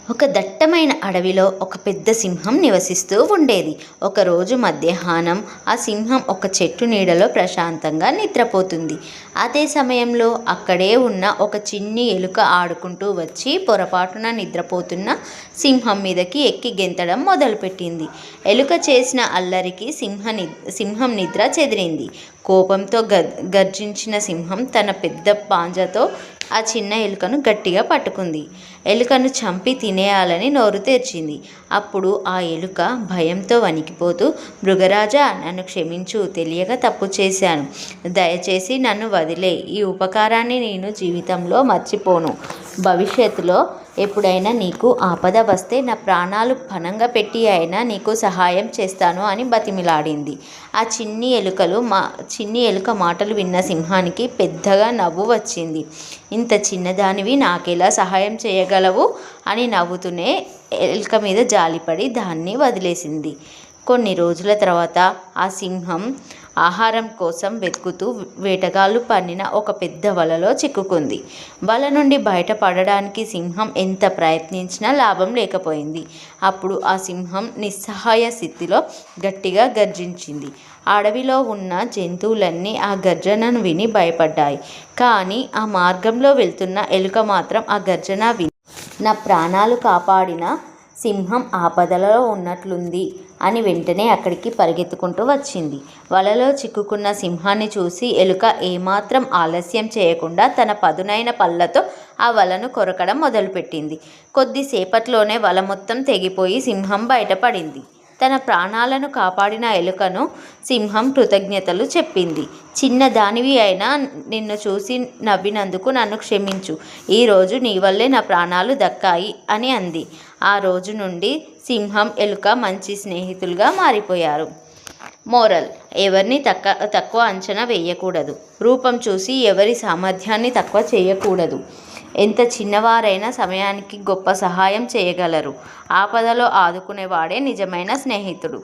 ఒక దట్టమైన అడవిలో ఒక పెద్ద సింహం నివసిస్తూ ఉండేది. ఒకరోజు మధ్యాహ్నం ఆ సింహం ఒక చెట్టు నీడలో ప్రశాంతంగా నిద్రపోతుంది. అదే సమయంలో అక్కడే ఉన్న ఒక చిన్ని ఎలుక ఆడుకుంటూ వచ్చి పొరపాటున నిద్రపోతున్న సింహం మీదకి ఎక్కి గెంతడం మొదలుపెట్టింది. ఎలుక చేసిన అల్లరికి సింహం నిద్ర చెదిరింది. కోపంతో గర్జించిన సింహం తన పెద్ద పాంజాతో ఆ చిన్న ఎలుకను గట్టిగా పట్టుకుంది. ఎలుకను చంపి తినేయాలని నోరు తెరిచింది. అప్పుడు ఆ ఎలుక భయంతో వణికిపోతూ, మృగరాజా, నన్ను క్షమించు, తెలియక తప్పు చేశాను. దయచేసి నన్ను వదిలే, ఈ ఉపకారాన్ని నేను జీవితంలో మర్చిపోను. భవిష్యత్తులో ఎప్పుడైనా నీకు ఆపద వస్తే నా ప్రాణాలు పణంగా పెట్టి అయినా నీకు సహాయం చేస్తాను అని బతిమిలాడింది. ఆ చిన్ని ఎలుక మాటలు విన్న సింహానికి పెద్దగా నవ్వు వచ్చింది. ఇంత చిన్నదానివి నాకెలా సహాయం చేయగలవు అని నవ్వుతూనే ఎలుక మీద జాలిపడి దాన్ని వదిలేసింది. కొన్ని రోజుల తర్వాత ఆ సింహం ఆహారం కోసం వెతుకుతూ వేటగాళ్ళు పన్నిన ఒక పెద్ద వలలో చిక్కుకుంది. వల నుండి బయటపడడానికి సింహం ఎంత ప్రయత్నించినా లాభం లేకపోయింది. అప్పుడు ఆ సింహం నిస్సహాయ స్థితిలో గట్టిగా గర్జించింది. అడవిలో ఉన్న జంతువులన్నీ ఆ గర్జనను విని భయపడ్డాయి. కానీ ఆ మార్గంలో వెళ్తున్న ఎలుక మాత్రం ఆ గర్జన విని, నా ప్రాణాలు కాపాడిన సింహం ఆపదలో ఉన్నట్లుంది అని వెంటనే అక్కడికి పరిగెత్తుకుంటూ వచ్చింది. వలలో చిక్కుకున్న సింహాన్ని చూసి ఎలుక ఏమాత్రం ఆలస్యం చేయకుండా తన పదునైన పళ్ళతో ఆ వలను కొరకడం మొదలుపెట్టింది. కొద్దిసేపట్లోనే వల మొత్తం తెగిపోయి సింహం బయటపడింది. తన ప్రాణాలను కాపాడిన ఎలుకను సింహం కృతజ్ఞతలు చెప్పింది. చిన్నదానివి అయినా నిన్ను చూసి నవ్వినందుకు నన్ను క్షమించు. ఈరోజు నీ వల్లే నా ప్రాణాలు దక్కాయి అని అంది. ఆ రోజు నుండి సింహం, ఎలుక మంచి స్నేహితులుగా మారిపోయారు. మోరల్: ఎవరిని తక్కువ అంచనా వేయకూడదు. రూపం చూసి ఎవరి సామర్థ్యాన్ని తక్కువ చేయకూడదు. ఎంత చిన్నవారైనా సమయానికి గొప్ప సహాయం చేయగలరు. ఆపదలో ఆదుకునేవాడే నిజమైన స్నేహితుడు.